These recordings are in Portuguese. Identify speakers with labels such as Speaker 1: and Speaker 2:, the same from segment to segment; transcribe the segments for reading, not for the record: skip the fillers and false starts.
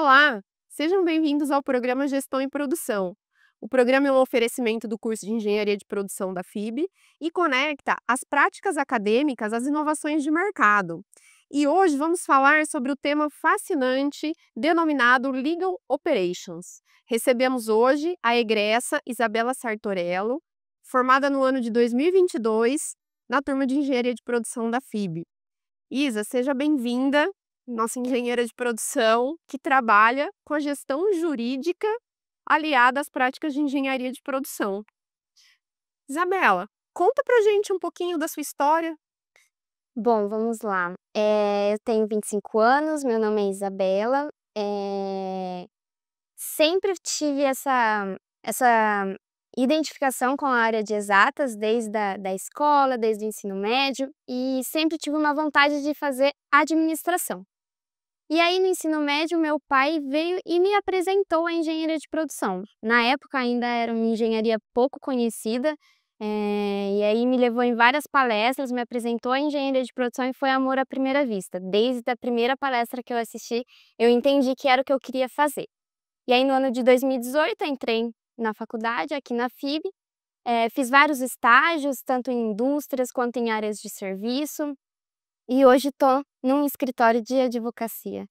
Speaker 1: Olá, sejam bem-vindos ao programa Gestão em Produção. O programa é um oferecimento do curso de Engenharia de Produção da FIB e conecta as práticas acadêmicas às inovações de mercado. E hoje vamos falar sobre o tema fascinante denominado Legal Operations. Recebemos hoje a egressa Isabela Sartorello, formada no ano de 2022 na turma de Engenharia de Produção da FIB. Isa, seja bem-vinda, nossa engenheira de produção que trabalha com a gestão jurídica aliada às práticas de engenharia de produção. Isabela, conta pra gente um pouquinho da sua história.
Speaker 2: Bom, vamos lá. Eu tenho 25 anos, meu nome é Isabela. Sempre tive essa identificação com a área de exatas desde da escola, desde o ensino médio, e sempre tive uma vontade de fazer administração. E aí, no ensino médio, meu pai veio e me apresentou a engenharia de produção. Na época, ainda era uma engenharia pouco conhecida, e aí me levou em várias palestras, me apresentou a engenharia de produção e foi amor à primeira vista. Desde a primeira palestra que eu assisti, eu entendi que era o que eu queria fazer. E aí, no ano de 2018, eu entrei na faculdade, aqui na FIB, fiz vários estágios, tanto em indústrias quanto em áreas de serviço, e hoje estou num escritório de advocacia.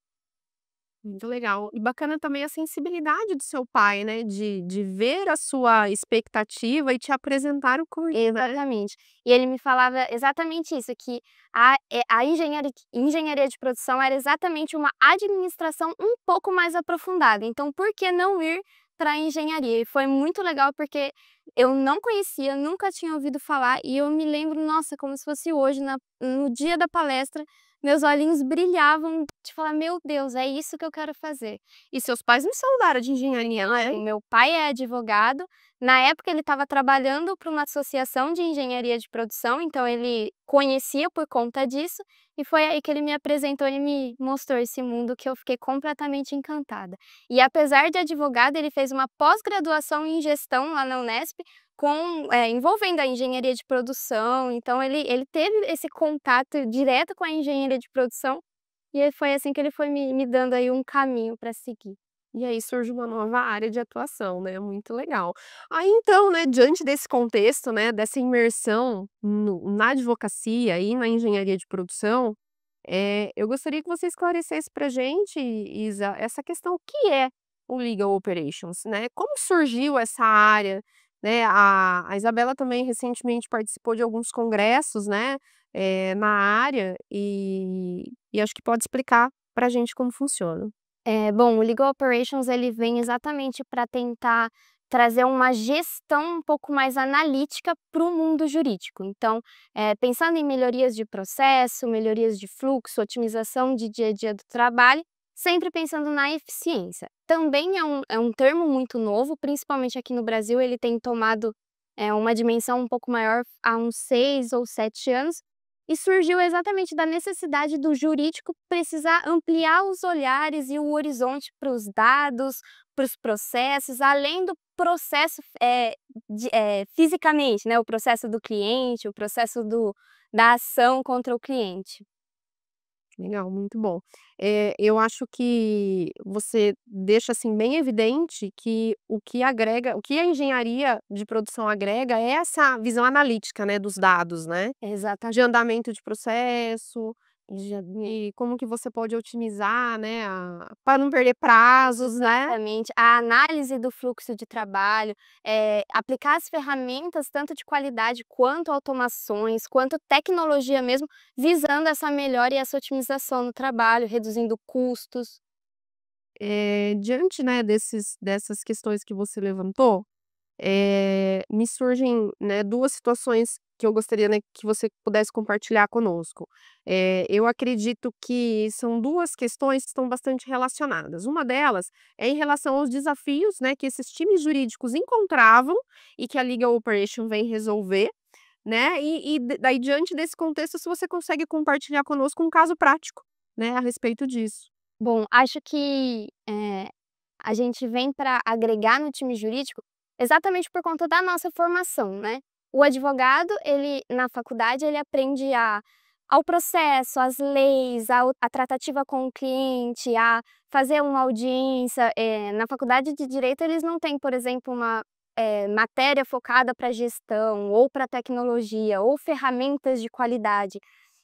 Speaker 1: Muito legal. E bacana também a sensibilidade do seu pai, né? De ver a sua expectativa e te apresentar o curso, né?
Speaker 2: Exatamente. E ele me falava exatamente isso, que a engenharia de produção era exatamente uma administração um pouco mais aprofundada, então por que não ir para a engenharia? E foi muito legal porque eu não conhecia, nunca tinha ouvido falar, e eu me lembro, nossa, como se fosse hoje, no dia da palestra, meus olhinhos brilhavam de falar: "Meu Deus, é isso que eu quero fazer".
Speaker 1: E seus pais não são da área de engenharia,
Speaker 2: O
Speaker 1: né?
Speaker 2: meu pai é advogado, na época ele estava trabalhando para uma associação de engenharia de produção, então ele conhecia por conta disso, e foi aí que ele me apresentou, ele me mostrou esse mundo que eu fiquei completamente encantada. E apesar de advogado, ele fez uma pós-graduação em gestão lá na Unesp, envolvendo a engenharia de produção, então ele teve esse contato direto com a engenharia de produção, e foi assim que ele foi me dando aí um caminho para seguir.
Speaker 1: E aí surge uma nova área de atuação, né, muito legal. Aí então, né, diante desse contexto, né, dessa imersão na advocacia e na engenharia de produção, eu gostaria que você esclarecesse pra gente, Isa, essa questão, o que é o Legal Operations, né? Como surgiu essa área, né? A Isabela também recentemente participou de alguns congressos, né, na área e acho que pode explicar pra gente como funciona.
Speaker 2: Bom, o Legal Operations ele vem exatamente para tentar trazer uma gestão um pouco mais analítica para o mundo jurídico. Então, pensando em melhorias de processo, melhorias de fluxo, otimização de dia a dia do trabalho, sempre pensando na eficiência. Também é um termo muito novo, principalmente aqui no Brasil, ele tem tomado uma dimensão um pouco maior há uns 6 ou 7 anos, e surgiu exatamente da necessidade do jurídico precisar ampliar os olhares e o horizonte para os dados, para os processos, além do processo, fisicamente, né, o processo do cliente, o processo da ação contra o cliente.
Speaker 1: Legal, muito bom. Eu acho que você deixa, assim, bem evidente que o que a engenharia de produção agrega é essa visão analítica, né, dos dados, né, de
Speaker 2: Exatamente.
Speaker 1: andamento de processo, e como que você pode otimizar, né, para não perder prazos, né.
Speaker 2: Exatamente. A análise do fluxo de trabalho, aplicar as ferramentas tanto de qualidade quanto automações, quanto tecnologia mesmo, visando essa melhora e essa otimização no trabalho, reduzindo custos.
Speaker 1: Diante, né, dessas questões que você levantou, me surgem, né, 2 situações que eu gostaria, né, que você pudesse compartilhar conosco. Eu acredito que são 2 questões que estão bastante relacionadas. Uma delas é em relação aos desafios, né, que esses times jurídicos encontravam e que a Legal Operation vem resolver, né, daí diante desse contexto, se você consegue compartilhar conosco um caso prático, né, a respeito disso.
Speaker 2: Bom, acho que, a gente vem para agregar no time jurídico exatamente por conta da nossa formação, né. O advogado, ele na faculdade, ele aprende a ao processo, às leis, a tratativa com o cliente, a fazer uma audiência. Na faculdade de Direito eles não têm, por exemplo, uma matéria focada para gestão, ou para tecnologia, ou ferramentas de qualidade.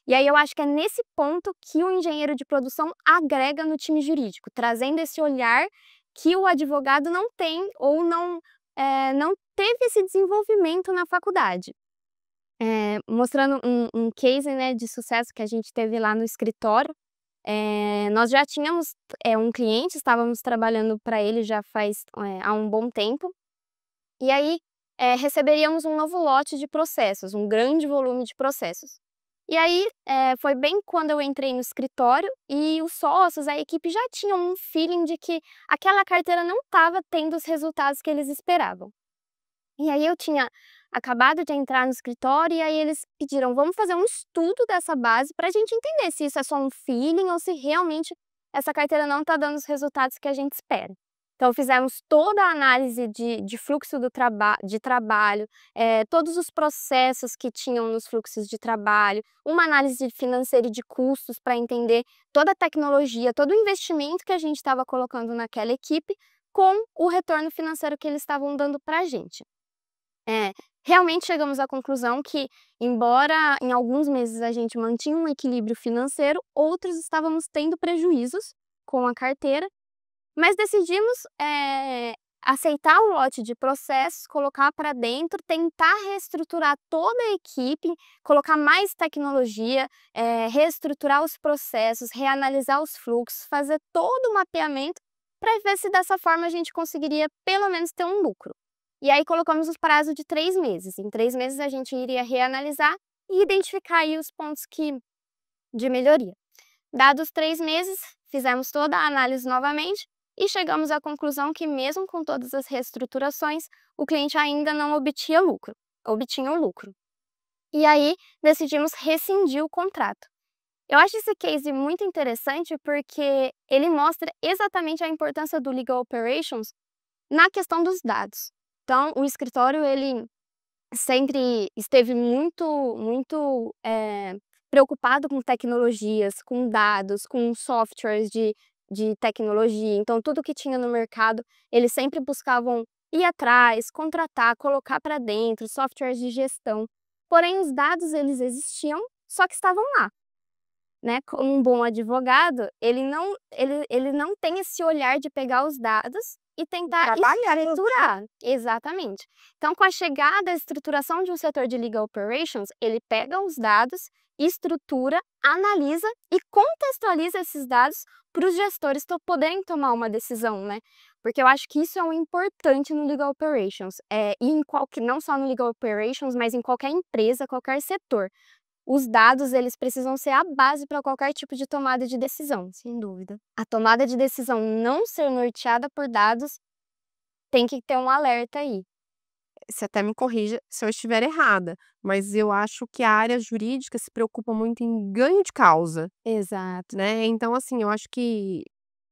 Speaker 2: E aí eu acho que é nesse ponto que o engenheiro de produção agrega no time jurídico, trazendo esse olhar que o advogado não tem ou não teve esse desenvolvimento na faculdade. Mostrando um case, né, de sucesso que a gente teve lá no escritório. Nós já tínhamos um cliente, estávamos trabalhando para ele já há um bom tempo, e aí receberíamos um novo lote de processos, um grande volume de processos. E aí foi bem quando eu entrei no escritório e os sócios, a equipe já tinham um feeling de que aquela carteira não estava tendo os resultados que eles esperavam. E aí eu tinha acabado de entrar no escritório e aí eles pediram, vamos fazer um estudo dessa base para a gente entender se isso é só um feeling ou se realmente essa carteira não está dando os resultados que a gente espera. Então fizemos toda a análise de fluxo de trabalho, todos os processos que tinham nos fluxos de trabalho, uma análise financeira e de custos para entender toda a tecnologia, todo o investimento que a gente estava colocando naquela equipe com o retorno financeiro que eles estavam dando para a gente. Realmente chegamos à conclusão que, embora em alguns meses a gente mantinha um equilíbrio financeiro, outros estávamos tendo prejuízos com a carteira, mas decidimos aceitar o lote de processos, colocar para dentro, tentar reestruturar toda a equipe, colocar mais tecnologia, reestruturar os processos, reanalisar os fluxos, fazer todo o mapeamento para ver se dessa forma a gente conseguiria pelo menos ter um lucro. E aí colocamos o prazo de 3 meses. Em 3 meses a gente iria reanalisar e identificar aí os pontos de melhoria. Dados 3 meses, fizemos toda a análise novamente e chegamos à conclusão que mesmo com todas as reestruturações, o cliente ainda não obtinha o lucro. E aí decidimos rescindir o contrato. Eu acho esse case muito interessante porque ele mostra exatamente a importância do Legal Operations na questão dos dados. Então, o escritório ele sempre esteve muito preocupado com tecnologias, com dados, com softwares de tecnologia. Então, tudo que tinha no mercado, eles sempre buscavam ir atrás, contratar, colocar para dentro, softwares de gestão. Porém, os dados eles existiam, só que estavam lá. Né? Como um bom advogado, ele não tem esse olhar de pegar os dados e tentar estruturar. Exatamente. Então, com a chegada, a estruturação de um setor de Legal Operations, ele pega os dados, estrutura, analisa e contextualiza esses dados para os gestores poderem tomar uma decisão, né? Porque eu acho que isso é o importante no Legal Operations, e não só no Legal Operations, mas em qualquer empresa, qualquer setor. Os dados, eles precisam ser a base para qualquer tipo de tomada de decisão, sem dúvida. A tomada de decisão não ser norteada por dados, tem que ter um alerta aí.
Speaker 1: Você até me corrija se eu estiver errada, mas eu acho que a área jurídica se preocupa muito em ganho de causa,
Speaker 2: Exato.
Speaker 1: né. Então, assim, eu acho que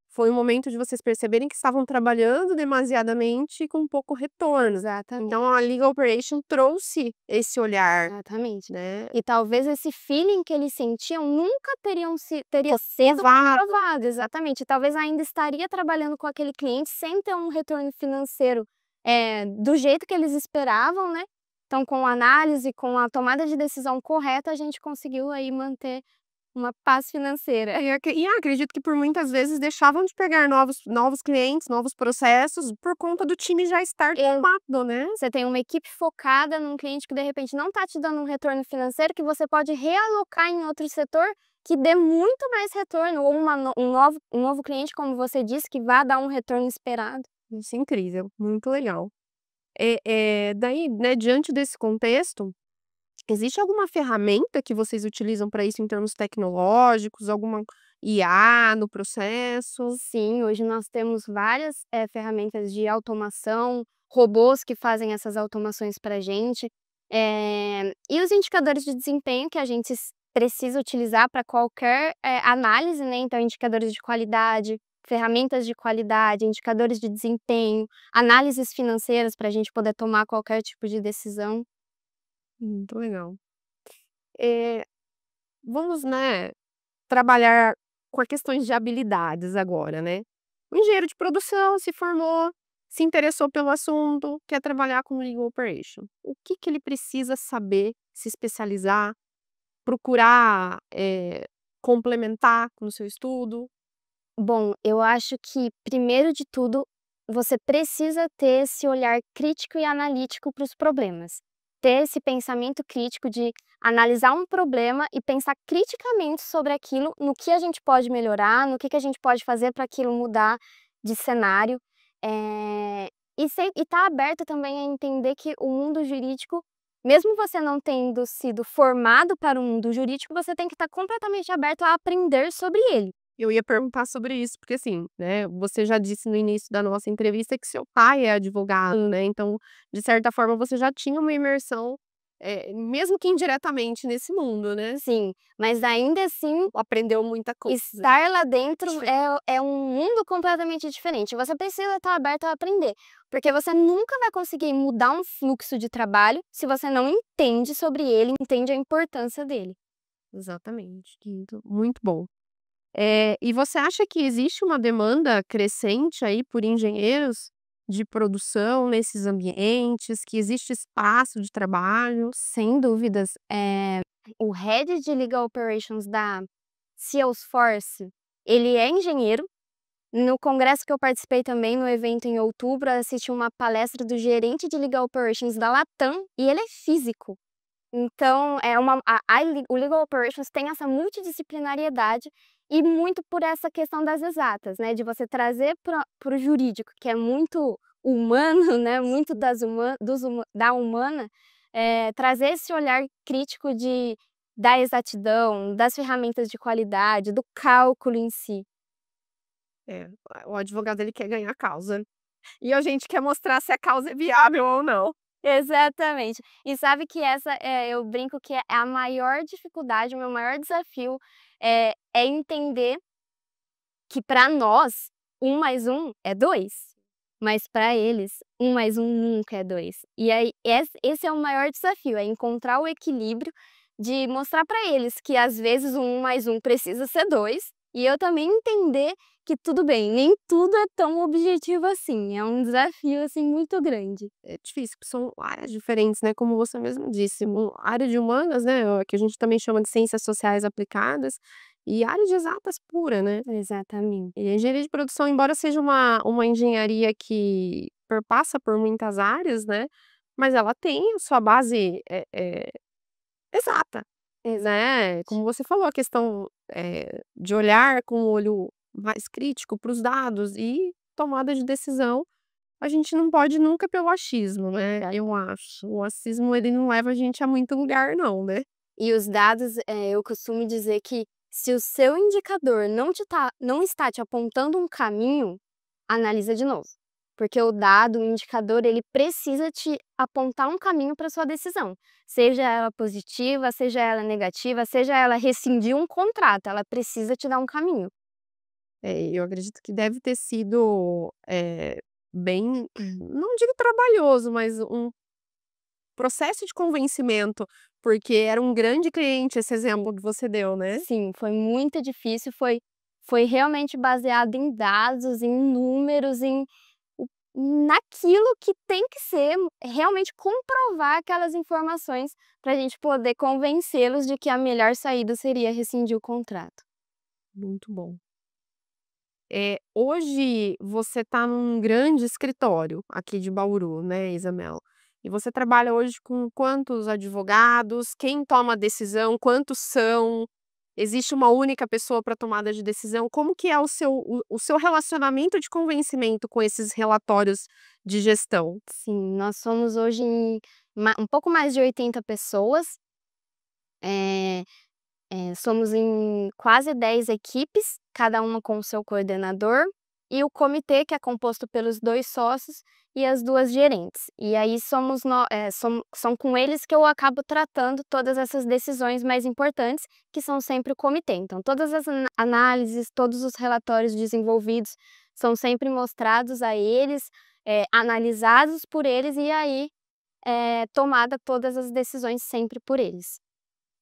Speaker 1: foi um momento de vocês perceberem que estavam trabalhando demasiadamente e com pouco retorno.
Speaker 2: Exatamente.
Speaker 1: Então a Legal Operation trouxe esse olhar,
Speaker 2: Exatamente.
Speaker 1: né.
Speaker 2: E talvez esse feeling que eles sentiam nunca teria sido
Speaker 1: Provado.
Speaker 2: provado, exatamente. Talvez ainda estaria trabalhando com aquele cliente sem ter um retorno financeiro do jeito que eles esperavam, né? Então, com a análise, com a tomada de decisão correta, a gente conseguiu aí manter uma paz financeira.
Speaker 1: E acredito que por muitas vezes deixavam de pegar novos clientes, novos processos, por conta do time já estar tomado, né.
Speaker 2: Você tem uma equipe focada num cliente que de repente não está te dando um retorno financeiro, que você pode realocar em outro setor que dê muito mais retorno, ou um novo cliente, como você disse, que vá dar um retorno esperado.
Speaker 1: Isso é incrível, muito legal. Daí, né, diante desse contexto, existe alguma ferramenta que vocês utilizam para isso em termos tecnológicos, alguma IA no processo?
Speaker 2: Sim, hoje nós temos várias ferramentas de automação, robôs que fazem essas automações para a gente, e os indicadores de desempenho que a gente precisa utilizar para qualquer análise, né? Então, indicadores de qualidade, ferramentas de qualidade, indicadores de desempenho, análises financeiras para a gente poder tomar qualquer tipo de decisão.
Speaker 1: Muito legal. vamos, né, trabalhar com as questões de habilidades agora, né. O engenheiro de produção se formou, se interessou pelo assunto, quer trabalhar com Legal Operation. O que que ele precisa saber, se especializar, procurar, complementar no seu estudo?
Speaker 2: Bom, eu acho que, primeiro de tudo, você precisa ter esse olhar crítico e analítico para os problemas. Ter esse pensamento crítico de analisar um problema e pensar criticamente sobre aquilo, no que a gente pode melhorar, no que a gente pode fazer para aquilo mudar de cenário. E estar aberto também a entender que o mundo jurídico, mesmo você não tendo sido formado para o mundo jurídico, você tem que estar completamente aberto a aprender sobre ele.
Speaker 1: Eu ia perguntar sobre isso, porque assim, né, você já disse no início da nossa entrevista que seu pai é advogado, né, então, de certa forma, você já tinha uma imersão, mesmo que indiretamente nesse mundo, né.
Speaker 2: Sim, mas ainda assim,
Speaker 1: Aprendeu muita coisa.
Speaker 2: estar lá dentro é um mundo completamente diferente. Você precisa estar aberto a aprender, porque você nunca vai conseguir mudar um fluxo de trabalho se você não entende sobre ele, entende a importância dele.
Speaker 1: Exatamente, muito bom. E você acha que existe uma demanda crescente aí por engenheiros de produção nesses ambientes, que existe espaço de trabalho?
Speaker 2: Sem dúvidas, o head de Legal Operations da Salesforce, ele é engenheiro. No congresso que eu participei também, no evento em outubro, assisti uma palestra do gerente de Legal Operations da Latam e ele é físico. Então, é uma o Legal Operations tem essa multidisciplinariedade e muito por essa questão das exatas, né, de você trazer para o jurídico, que é muito humano, né, muito da humana, trazer esse olhar crítico da exatidão, das ferramentas de qualidade, do cálculo em si.
Speaker 1: É, o advogado ele quer ganhar causa, e a gente quer mostrar se a causa é viável ou não.
Speaker 2: Exatamente. E sabe que eu brinco que é a maior dificuldade, o meu maior desafio, é entender que para nós, 1 mais 1 é 2, mas para eles, 1 mais 1 nunca é 2. E aí esse é o maior desafio, é encontrar o equilíbrio de mostrar para eles que às vezes o 1 mais 1 precisa ser 2, e eu também entender que tudo bem, nem tudo é tão objetivo assim, é um desafio, assim, muito grande.
Speaker 1: É difícil, porque são áreas diferentes, né, como você mesmo disse, área de humanas, né, que a gente também chama de ciências sociais aplicadas, e área de exatas pura, né.
Speaker 2: Exatamente.
Speaker 1: E a engenharia de produção, embora seja uma engenharia que perpassa por muitas áreas, né, mas ela tem a sua base, exata, né. Como você falou, a questão, de olhar com o olho mais crítico para os dados e tomada de decisão, a gente não pode nunca pelo achismo, né, eu acho. O achismo ele não leva a gente a muito lugar não, né.
Speaker 2: E os dados, eu costumo dizer que se o seu indicador não está te apontando um caminho, analisa de novo. Porque o dado, o indicador, ele precisa te apontar um caminho para sua decisão. Seja ela positiva, seja ela negativa, seja ela rescindir um contrato, ela precisa te dar um caminho.
Speaker 1: Eu acredito que deve ter sido, bem, não digo trabalhoso, mas um processo de convencimento, porque era um grande cliente esse exemplo que você deu, né?
Speaker 2: Sim, foi muito difícil, foi realmente baseado em dados, em números, naquilo que tem que ser, realmente comprovar aquelas informações para a gente poder convencê-los de que a melhor saída seria rescindir o contrato.
Speaker 1: Muito bom. Hoje você está num grande escritório aqui de Bauru, né, Isamel? E você trabalha hoje com quantos advogados? Quem toma a decisão? Quantos são? Existe uma única pessoa para tomada de decisão? Como que é o seu relacionamento de convencimento com esses relatórios de gestão?
Speaker 2: Sim, nós somos hoje um pouco mais de 80 pessoas, eh somos em quase 10 equipes, cada uma com o seu coordenador, e o comitê, que é composto pelos 2 sócios e as 2 gerentes. E aí são com eles que eu acabo tratando todas essas decisões mais importantes, que são sempre o comitê. Então todas as análises, todos os relatórios desenvolvidos são sempre mostrados a eles, analisados por eles e aí, tomada todas as decisões sempre por eles.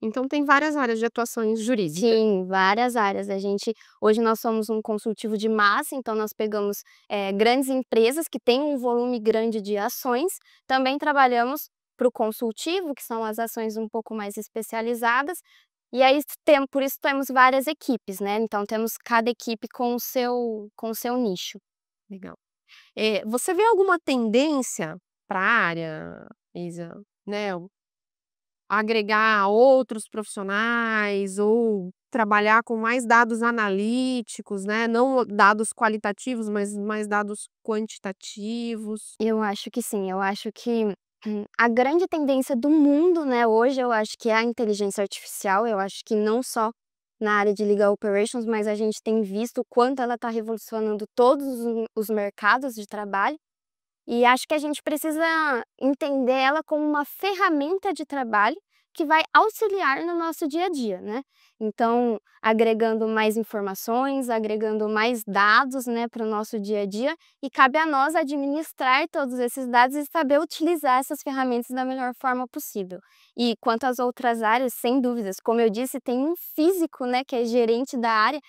Speaker 1: Então tem várias áreas de atuações jurídicas.
Speaker 2: Sim, várias áreas. Hoje nós somos um consultivo de massa, então nós pegamos grandes empresas que têm um volume grande de ações. Também trabalhamos para o consultivo, que são as ações um pouco mais especializadas. E aí, por isso temos várias equipes, né? Então temos cada equipe com o seu nicho.
Speaker 1: Legal. Você vê alguma tendência para a área, Isa, né, agregar outros profissionais ou trabalhar com mais dados analíticos, né, não dados qualitativos, mas mais dados quantitativos?
Speaker 2: Eu acho que sim, eu acho que a grande tendência do mundo, né, hoje, eu acho que é a inteligência artificial. Eu acho que não só na área de legal operations, mas a gente tem visto o quanto ela está revolucionando todos os mercados de trabalho. E acho que a gente precisa entender ela como uma ferramenta de trabalho que vai auxiliar no nosso dia a dia, né? Então, agregando mais informações, agregando mais dados, né, para o nosso dia a dia, e cabe a nós administrar todos esses dados e saber utilizar essas ferramentas da melhor forma possível. E quanto às outras áreas, sem dúvidas, como eu disse, tem um físico, né, que é gerente da área.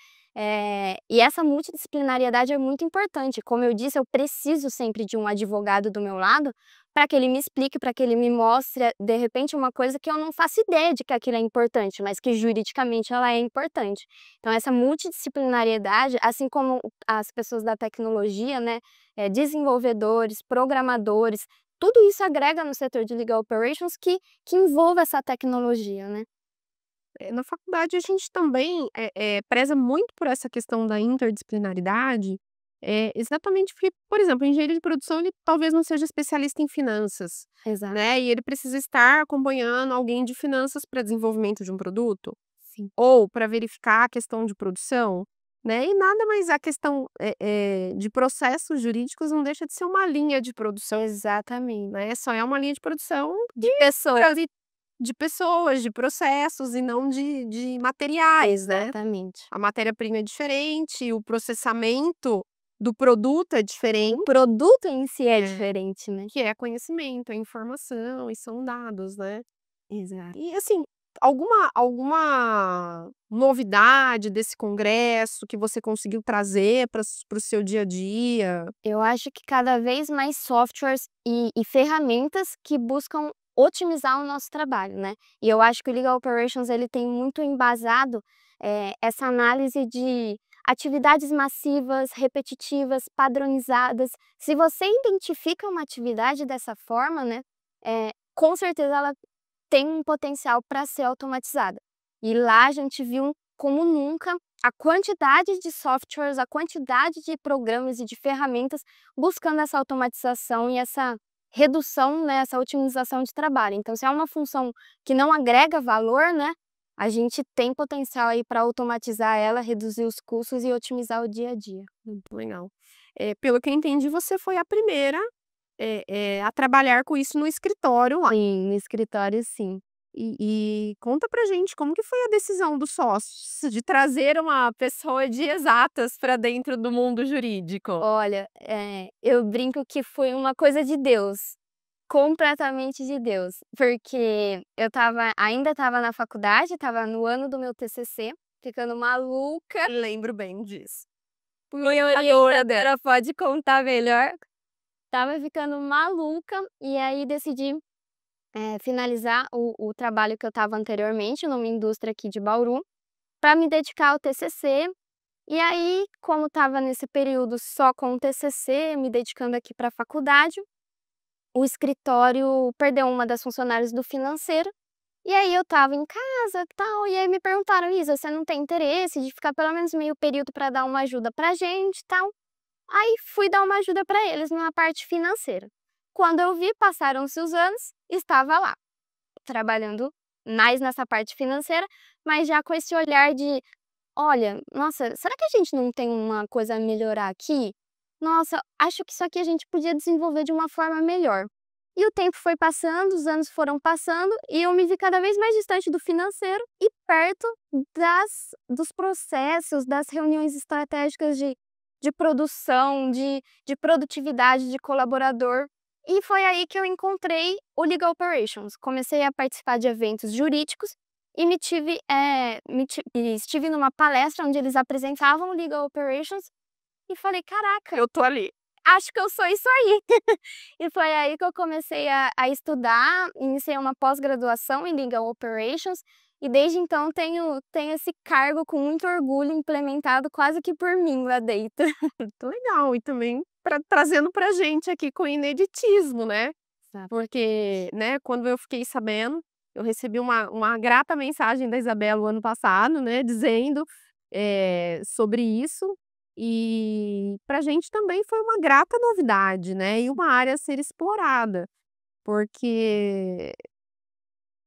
Speaker 2: E essa multidisciplinariedade é muito importante. Como eu disse, eu preciso sempre de um advogado do meu lado para que ele me explique, para que ele me mostre, de repente, uma coisa que eu não faço ideia de que aquilo é importante, mas que juridicamente ela é importante. Então, essa multidisciplinariedade, assim como as pessoas da tecnologia, né, desenvolvedores, programadores, tudo isso agrega no setor de legal operations que envolve essa tecnologia, né?
Speaker 1: Na faculdade a gente também, preza muito por essa questão da interdisciplinaridade, exatamente porque, por exemplo, o engenheiro de produção ele talvez não seja especialista em finanças,
Speaker 2: Exato.
Speaker 1: né, e ele precisa estar acompanhando alguém de finanças para desenvolvimento de um produto,
Speaker 2: Sim.
Speaker 1: ou para verificar a questão de produção, né, e nada mais a questão, de processos jurídicos não deixa de ser uma linha de produção,
Speaker 2: Exatamente.
Speaker 1: né, só é uma linha de produção
Speaker 2: De pessoas.
Speaker 1: de pessoas, de processos e não de materiais, né.
Speaker 2: Exatamente.
Speaker 1: A matéria-prima é diferente, o processamento do produto é
Speaker 2: O
Speaker 1: diferente,
Speaker 2: produto em si é
Speaker 1: é,
Speaker 2: diferente, né.
Speaker 1: que é conhecimento, é informação e são dados, né.
Speaker 2: Exato.
Speaker 1: E assim, alguma novidade desse congresso que você conseguiu trazer para o seu dia a dia?
Speaker 2: Eu acho que cada vez mais softwares e ferramentas que buscam otimizar o nosso trabalho, né. E eu acho que o Legal Operations ele tem muito embasado, essa análise de atividades massivas, repetitivas, padronizadas. Se você identifica uma atividade dessa forma, né, com certeza ela tem um potencial para ser automatizada. E lá a gente viu como nunca a quantidade de softwares, a quantidade de programas e de ferramentas buscando essa automatização e essa redução, né, essa otimização de trabalho. Então, se é uma função que não agrega valor, né, a gente tem potencial aí para automatizar ela, reduzir os custos e otimizar o dia a dia.
Speaker 1: Muito legal. Pelo que eu entendi, você foi a primeira, a trabalhar com isso no escritório lá.
Speaker 2: Sim, no escritório sim.
Speaker 1: E conta pra gente como que foi a decisão dos sócios de trazer uma pessoa de exatas para dentro do mundo jurídico?
Speaker 2: Olha, eu brinco que foi uma coisa de Deus, completamente de Deus, porque ainda estava na faculdade, estava no ano do meu TCC, ficando maluca.
Speaker 1: Lembro bem disso.
Speaker 2: Minha orientadora pode contar melhor. Estava ficando maluca e aí decidi, finalizar o trabalho que eu estava anteriormente numa indústria aqui de Bauru, para me dedicar ao TCC. E aí, como estava nesse período só com o TCC, me dedicando aqui para a faculdade, o escritório perdeu uma das funcionárias do financeiro, e aí eu estava em casa, tal, e aí me perguntaram: "Isa, você não tem interesse de ficar pelo menos meio período para dar uma ajuda pra gente, tal?". Aí fui dar uma ajuda para eles na parte financeira. Quando eu vi, passaram-se os anos, estava lá, trabalhando mais nessa parte financeira, mas já com esse olhar de: "Olha, nossa, será que a gente não tem uma coisa a melhorar aqui? Nossa, acho que isso aqui a gente podia desenvolver de uma forma melhor". E o tempo foi passando, os anos foram passando e eu me vi cada vez mais distante do financeiro e perto dos processos, das reuniões estratégicas de produção, de produtividade de colaborador. E foi aí que eu encontrei o Legal Operations. Comecei a participar de eventos jurídicos e estive numa palestra onde eles apresentavam Legal Operations e falei: "Caraca,
Speaker 1: Eu tô ali.
Speaker 2: acho que eu sou isso aí". E foi aí que eu comecei a estudar, iniciei uma pós-graduação em Legal Operations, e desde então tenho esse cargo com muito orgulho, implementado quase que por mim lá dentro.
Speaker 1: Muito legal. E também trazendo pra gente aqui com ineditismo, né?
Speaker 2: Exato.
Speaker 1: Porque, né, quando eu fiquei sabendo, eu recebi uma grata mensagem da Isabela o ano passado, né, dizendo, sobre isso, e pra gente também foi uma grata novidade, né, e uma área a ser explorada, porque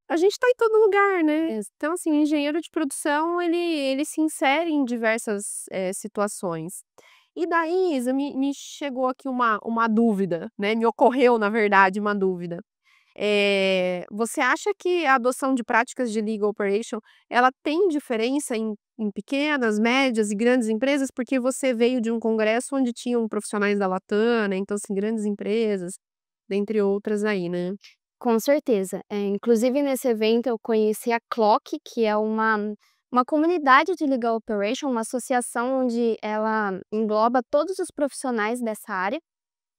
Speaker 1: a gente tá em todo lugar, né. Então, assim, o engenheiro de produção ele se insere em diversas, situações. E daí, Isa, me chegou aqui uma dúvida, né, me ocorreu, na verdade, uma dúvida. Você acha que a adoção de práticas de legal operation, ela tem diferença em pequenas, médias e grandes empresas? Porque você veio de um congresso onde tinham profissionais da Latam, né, então, assim, grandes empresas, dentre outras aí, né.
Speaker 2: Com certeza. Inclusive nesse evento eu conheci a CLOC, que é uma comunidade de Legal Operation, uma associação onde ela engloba todos os profissionais dessa área,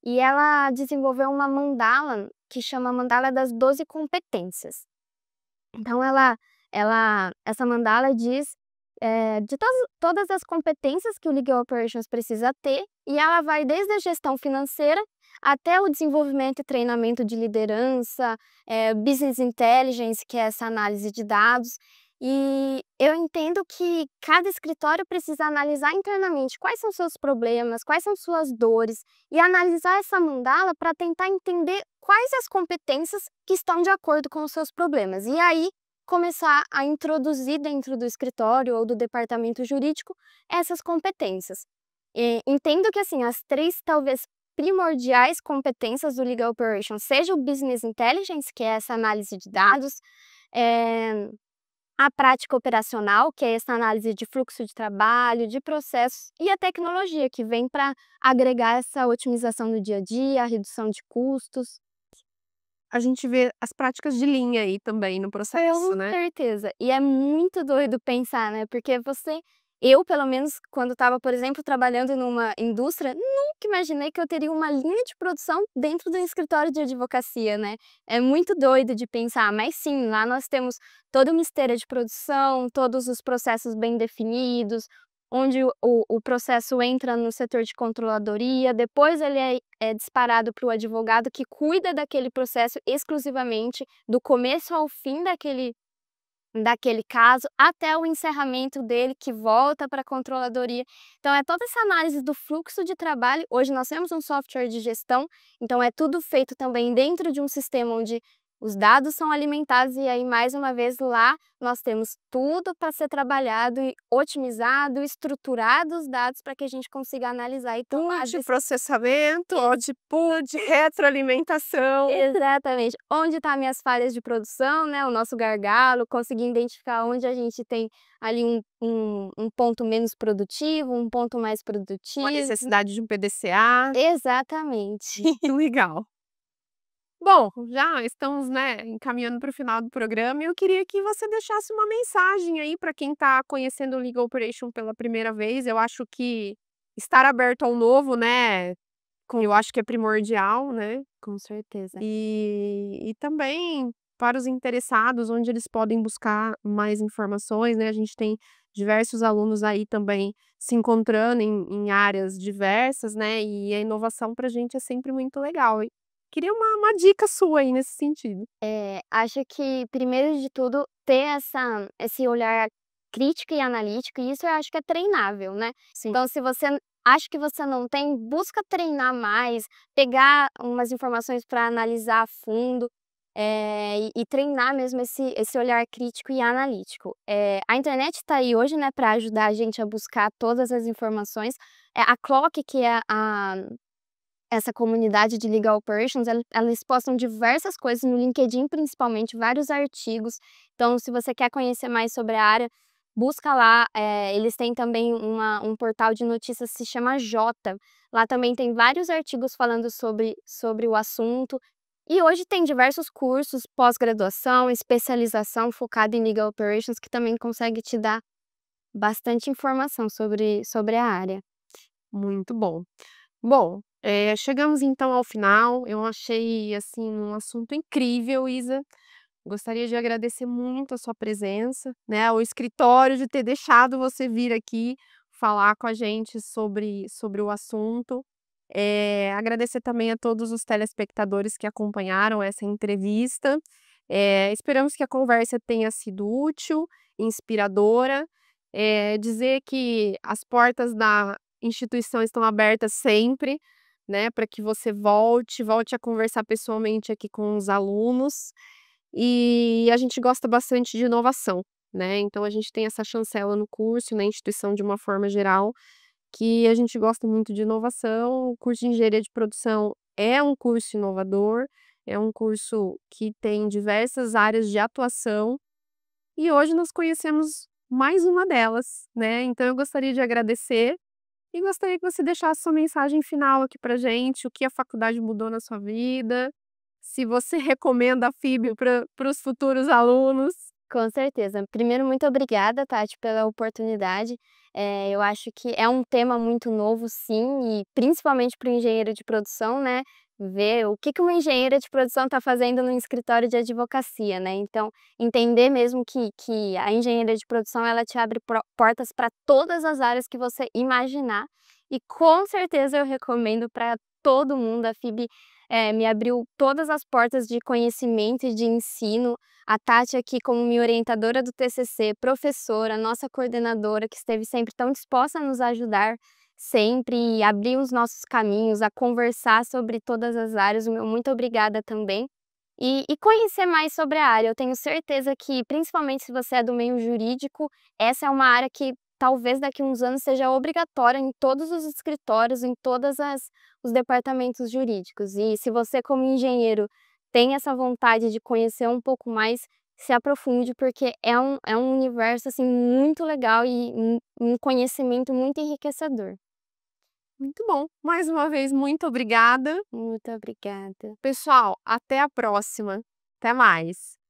Speaker 2: e ela desenvolveu uma mandala que chama Mandala das 12 competências. Então essa mandala diz, de todas as competências que o Legal Operations precisa ter, e ela vai desde a gestão financeira até o desenvolvimento e treinamento de liderança, Business Intelligence, que é essa análise de dados. E eu entendo que cada escritório precisa analisar internamente quais são seus problemas, quais são suas dores, e analisar essa mandala para tentar entender quais as competências que estão de acordo com os seus problemas. E aí começar a introduzir dentro do escritório ou do departamento jurídico essas competências. Entendo que, assim, as 3 talvez primordiais competências do Legal Operations seja o Business Intelligence, que é essa análise de dados, eh, a prática operacional, que é essa análise de fluxo de trabalho, de processos, e a tecnologia, que vem para agregar essa otimização no dia a dia, a redução de custos.
Speaker 1: A gente vê as práticas de linha aí também no processo,
Speaker 2: Com
Speaker 1: né.
Speaker 2: certeza. E é muito doido pensar, né, porque eu pelo menos quando estava, por exemplo, trabalhando numa indústria, nunca imaginei que eu teria uma linha de produção dentro do escritório de advocacia, né. É muito doido de pensar, mas sim, lá nós temos toda uma esteira de produção, todos os processos bem definidos, onde o processo entra no setor de controladoria, depois ele é disparado para o advogado que cuida daquele processo exclusivamente, do começo ao fim daquele caso, até o encerramento dele, que volta para a controladoria. Então é toda essa análise do fluxo de trabalho. Hoje nós temos um software de gestão, então é tudo feito também dentro de um sistema onde os dados são alimentados, e aí mais uma vez lá nós temos tudo para ser trabalhado e otimizado, estruturado os dados para que a gente consiga analisar e tomar
Speaker 1: De processamento, output, retroalimentação.
Speaker 2: exatamente. Onde tá minhas falhas de produção, né, o nosso gargalo, conseguir identificar onde a gente tem ali um ponto menos produtivo, um ponto mais
Speaker 1: Com a
Speaker 2: produtivo.
Speaker 1: necessidade de um PDCA.
Speaker 2: Exatamente.
Speaker 1: Que legal. Bom, já estamos, né, encaminhando para o final do programa e eu queria que você deixasse uma mensagem aí para quem está conhecendo o Legal Operation pela primeira vez. Eu acho que estar aberto ao novo, né, eu acho que é primordial, né.
Speaker 2: Com certeza.
Speaker 1: E também para os interessados, onde eles podem buscar mais informações, né, a gente tem diversos alunos aí também se encontrando em áreas diversas, né, e a inovação para a gente é sempre muito legal. E queria uma dica sua aí nesse sentido.
Speaker 2: Acho que primeiro de tudo ter esse olhar crítico e analítico, e isso eu acho que é treinável, né.
Speaker 1: Sim.
Speaker 2: Então se você acha que você não tem, busca treinar mais, pegar umas informações para analisar a fundo, e treinar mesmo esse olhar crítico e analítico. A internet está aí hoje, né, para ajudar a gente a buscar todas as informações. A CLOC, que é essa comunidade de Legal Operations, elas postam diversas coisas no LinkedIn, principalmente, vários artigos. Então, se você quer conhecer mais sobre a área, busca lá. Eles têm também um portal de notícias que se chama Jota. Lá também tem vários artigos falando sobre o assunto. E hoje tem diversos cursos, pós-graduação, especialização focada em Legal Operations, que também consegue te dar bastante informação sobre a área.
Speaker 1: Muito bom. Bom, chegamos então ao final. Eu achei, assim, um assunto incrível, Isa. Gostaria de agradecer muito a sua presença, né, ao escritório de ter deixado você vir aqui falar com a gente sobre o assunto. Agradecer também a todos os telespectadores que acompanharam essa entrevista. Esperamos que a conversa tenha sido útil, inspiradora. Dizer que as portas da instituição estão abertas sempre, né, para que você volte a conversar pessoalmente aqui com os alunos. E a gente gosta bastante de inovação, né, então a gente tem essa chancela no curso, na instituição de uma forma geral, que a gente gosta muito de inovação. O curso de engenharia de produção é um curso inovador, é um curso que tem diversas áreas de atuação, e hoje nós conhecemos mais uma delas, né. Então eu gostaria de agradecer e gostaria que você deixasse sua mensagem final aqui pra gente, o que a faculdade mudou na sua vida, se você recomenda a FIB para os futuros alunos.
Speaker 2: Com certeza. Primeiro, muito obrigada, Tati, pela oportunidade. Eu acho que é um tema muito novo, sim, e principalmente para o engenheiro de produção, né? Ver o que uma engenheira de produção está fazendo no escritório de advocacia, né? Então, entender mesmo que a engenharia de produção ela te abre portas para todas as áreas que você imaginar. E com certeza eu recomendo para todo mundo. A FIB me abriu todas as portas de conhecimento e de ensino. A Tati aqui como minha orientadora do TCC, professora, nossa coordenadora, que esteve sempre tão disposta a nos ajudar sempre e abrir os nossos caminhos, a conversar sobre todas as áreas. O meu muito obrigada também. E conhecer mais sobre a área. Eu tenho certeza que, principalmente se você é do meio jurídico, essa é uma área que talvez daqui a uns anos seja obrigatória em todos os escritórios, em todas os departamentos jurídicos. E se você como engenheiro tem essa vontade de conhecer um pouco mais, se aprofunde, porque é um universo, assim, muito legal e um conhecimento muito enriquecedor.
Speaker 1: Muito bom. Mais uma vez, muito obrigada.
Speaker 2: Muito obrigada.
Speaker 1: Pessoal, até a próxima. Até mais.